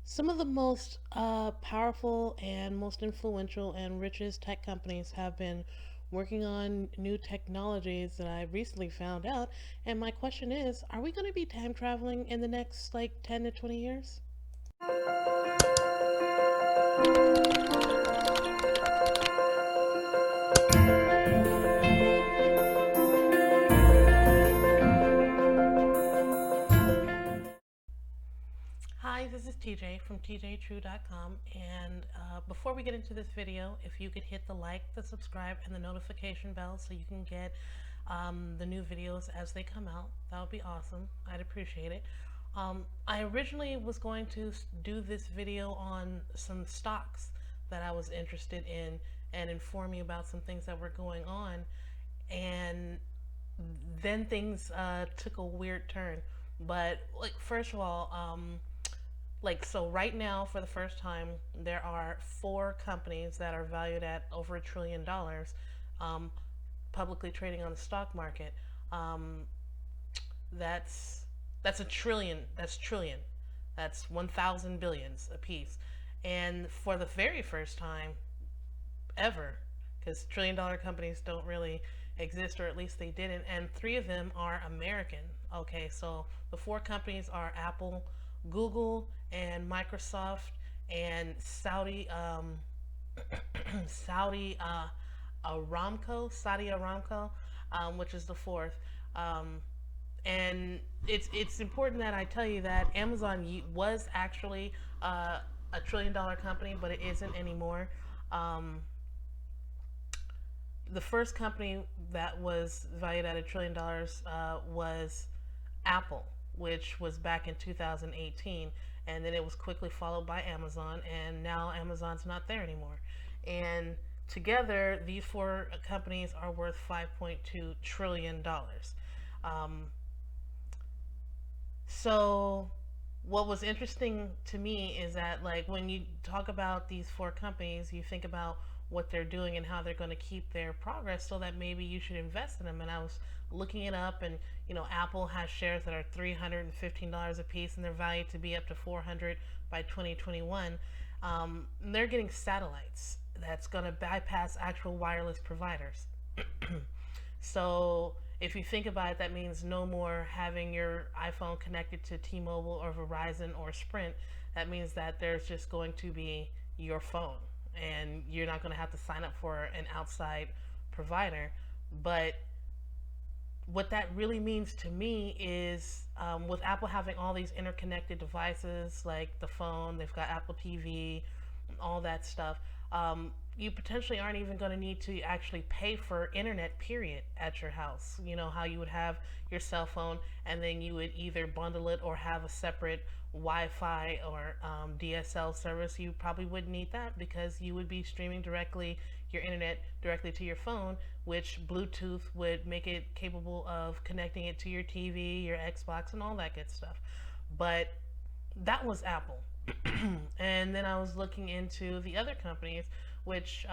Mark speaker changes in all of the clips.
Speaker 1: Some of the most powerful and most influential and richest tech companies have been working on new technologies that I recently found out. And my question is, are we going to be time traveling in the next 10 to 20 years? Hi, this is TJ from tjtrue.com. And before we get into this video, if you could hit the like, the subscribe, and the notification bell so you can get the new videos as they come out, that would be awesome. I'd appreciate it. I originally was going to do this video on some stocks that I was interested in and inform you about some things that were going on. And then things took a weird turn. But first of all, so right now, for the first time, there are four companies that are valued at over $1 trillion, um, publicly trading on the stock market. Um, that's that's a trillion. That's trillion. That's 1,000 billions a piece. And for the very first time ever, because $1 trillion companies don't really exist, or at least they didn't, and three of them are American. Okay, so the four companies are Apple, Google, and Microsoft, and Saudi Saudi Aramco, which is the fourth. Um, and it's important that I tell you that Amazon was actually a $1 trillion company, but it isn't anymore. Um, the first company that was valued at $1 trillion was Apple, which was back in 2018, and then it was quickly followed by Amazon, and now Amazon's not there anymore. And together, these four companies are worth $5.2 trillion. Um, so what was interesting to me is that, like, when you talk about these four companies, you think about what they're doing and how they're going to keep their progress, so that maybe you should invest in them. And I was looking it up, and Apple has shares that are $315 a piece, and they're valued to be up to 400 by 2021. They're getting satellites that's going to bypass actual wireless providers. So if you think about it, that means no more having your iPhone connected to T-Mobile or Verizon or Sprint. That means that there's just going to be your phone, and you're not going to have to sign up for an outside provider. But what that really means to me is, with Apple having all these interconnected devices like the phone, they've got Apple TV, all that stuff. You potentially aren't even going to need to actually pay for internet, period, at your house. You know how you would have your cell phone, and then you would either bundle it or have a separate Wi-Fi or DSL service. You probably wouldn't need that, because you would be streaming directly your internet directly to your phone, which Bluetooth would make it capable of connecting it to your TV, your Xbox, and all that good stuff. But that was Apple. And then I was looking into the other companies, which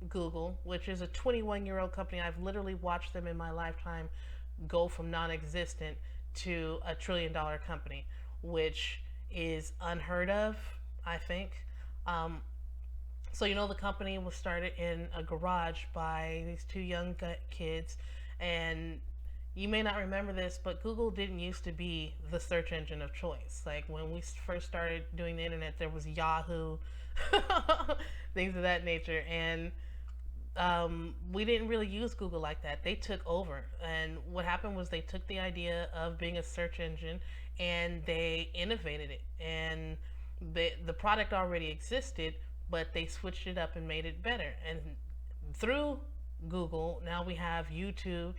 Speaker 1: Google, which is a 21-year-old company. I've literally watched them in my lifetime go from non-existent to a $1 trillion company, which is unheard of, I think. Um, so the company was started in a garage by these two young kids, and you may not remember this, but Google didn't used to be the search engine of choice. Like, when we first started doing the internet, there was Yahoo, things of that nature, and we didn't really use Google like that. They took over, and what happened was they took the idea of being a search engine and they innovated it, and the product already existed, but they switched it up and made it better. And through Google, now we have YouTube,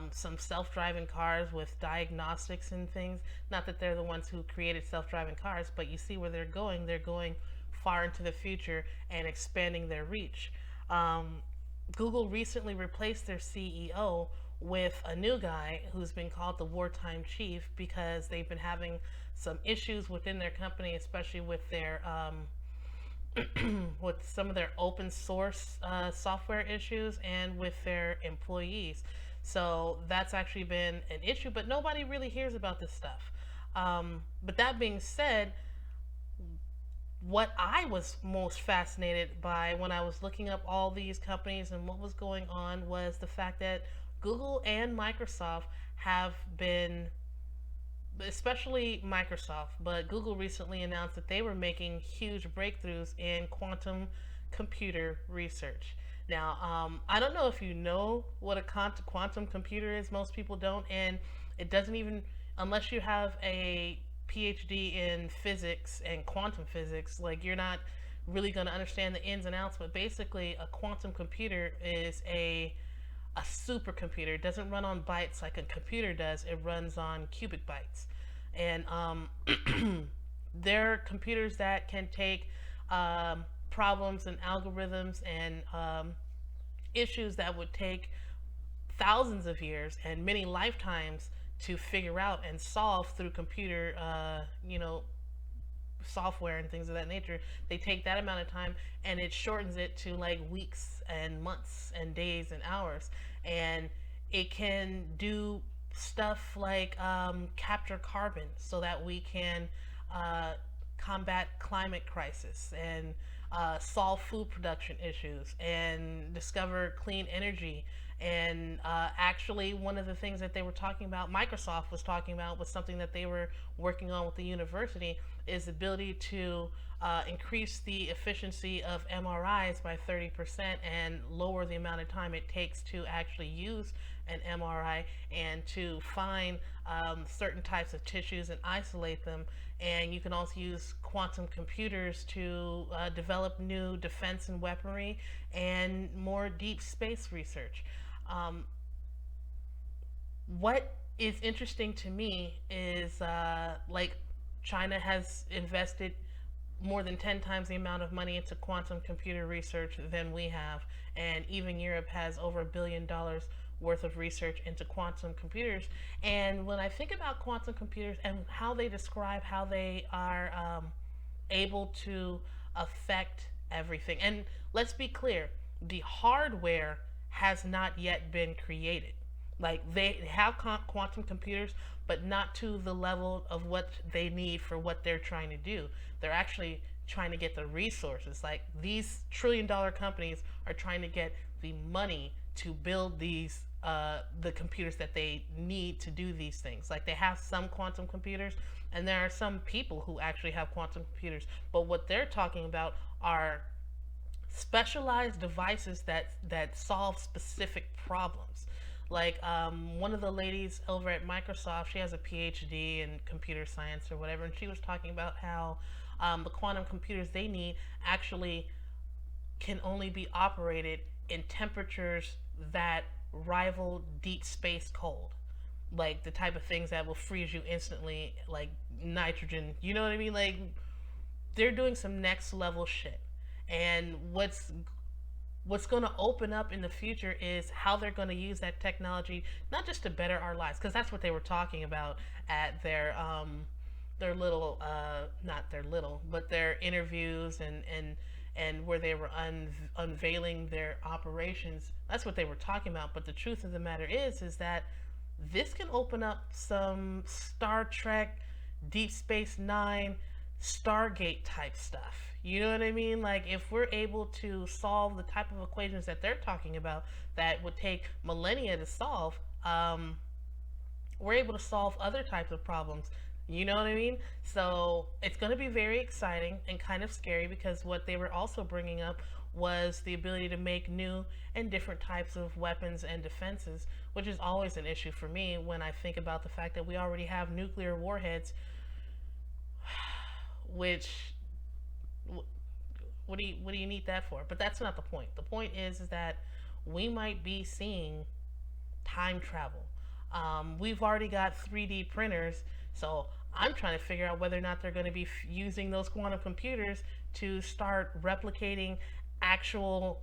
Speaker 1: some self-driving cars with diagnostics and things. Not that they're the ones who created self-driving cars, but you see where they're going. They're going far into the future and expanding their reach. Google recently replaced their CEO with a new guy who's been called the wartime chief, because they've been having some issues within their company, especially with their with some of their open source software issues and with their employees. So that's actually been an issue, but nobody really hears about this stuff. But that being said, what I was most fascinated by when I was looking up all these companies and what was going on was the fact that Google and Microsoft have been, especially Microsoft, but Google recently announced that they were making huge breakthroughs in quantum computer research. Now, I don't know if you know what a quantum computer is. Most people don't, and it doesn't even, unless you have a PhD in physics and quantum physics, like you're not really going to understand the ins and outs. But basically, a quantum computer is a supercomputer. It doesn't run on bytes like a computer does. It runs on cubic bytes, and they're computers that can take problems and algorithms and issues that would take thousands of years and many lifetimes to figure out and solve through computer, software and things of that nature. They take that amount of time and it shortens it to like weeks and months and days and hours. And it can do stuff like capture carbon so that we can uh, combat climate crisis and solve food production issues and discover clean energy. And actually, one of the things that they were talking about, Microsoft was talking about, was something that they were working on with the university, is the ability to increase the efficiency of MRIs by 30% and lower the amount of time it takes to actually use an MRI and to find certain types of tissues and isolate them. And you can also use quantum computers to develop new defense and weaponry and more deep space research. Um, what is interesting to me is like China has invested more than 10 times the amount of money into quantum computer research than we have. And even Europe has over $1 billion worth of research into quantum computers. And when I think about quantum computers and how they describe how they are able to affect everything, and let's be clear, the hardware has not yet been created. Like they have quantum computers, but not to the level of what they need for what they're trying to do. They're actually trying to get the resources. Like these $1 trillion companies are trying to get the money to build these the computers that they need to do these things. Like they have some quantum computers, and there are some people who actually have quantum computers. But what they're talking about are specialized devices that solve specific problems. Like one of the ladies over at Microsoft, she has a PhD in computer science or whatever, and she was talking about how the quantum computers they need actually can only be operated in temperatures that rival deep space cold, like the type of things that will freeze you instantly, like nitrogen. You know what I mean? Like they're doing some next level shit. And what's going to open up in the future is how they're going to use that technology not just to better our lives, because that's what they were talking about at their little not their little but their interviews and where they were unveiling their operations. That's what they were talking about. But the truth of the matter is that this can open up some Star Trek, Deep Space Nine, Stargate type stuff. You know what I mean? Like if we're able to solve the type of equations that they're talking about that would take millennia to solve, we're able to solve other types of problems. You know what I mean? So it's going to be very exciting and kind of scary, because what they were also bringing up was the ability to make new and different types of weapons and defenses, which is always an issue for me when I think about the fact that we already have nuclear warheads, which what do you need that for? But that's not the point. The point is that we might be seeing time travel. We've already got 3D printers, so I'm trying to figure out whether or not they're going to be using those quantum computers to start replicating actual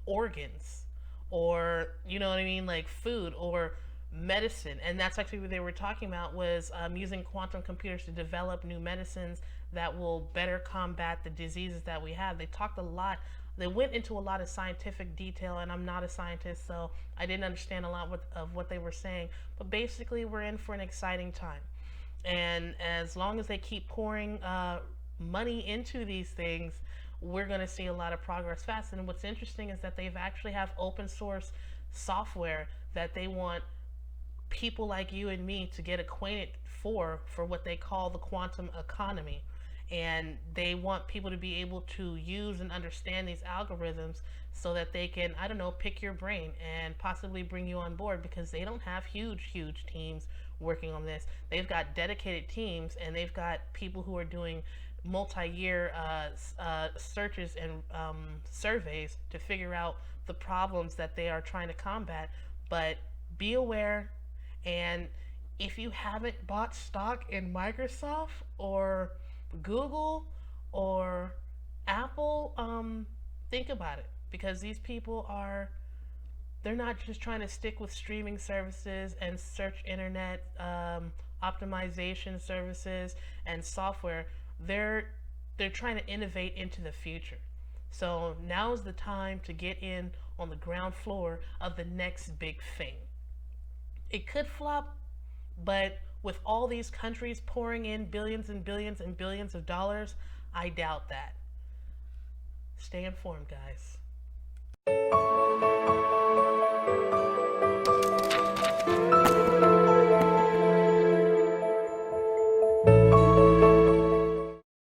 Speaker 1: organs, or you know what I mean, like food or medicine. And that's actually what they were talking about, was using quantum computers to develop new medicines that will better combat the diseases that we have. They talked a lot, they went into a lot of scientific detail, and I'm not a scientist, so I didn't understand a lot of what they were saying. But basically, we're in for an exciting time. And as long as they keep pouring money into these things, we're going to see a lot of progress fast. And what's interesting is that they've actually have open source software that they want people like you and me to get acquainted for what they call the quantum economy. And they want people to be able to use and understand these algorithms so that they can, I don't know, pick your brain and possibly bring you on board, because they don't have huge teams working on this. They've got dedicated teams, and they've got people who are doing multi-year searches and surveys to figure out the problems that they are trying to combat. But be aware, and if you haven't bought stock in Microsoft or Google or Apple, think about it, because these people are, they're not just trying to stick with streaming services and search internet optimization services and software. They're trying to innovate into the future. So now is the time to get in on the ground floor of the next big thing. It could flop, but with all these countries pouring in billions and billions and billions of dollars, I doubt that. Stay informed, guys.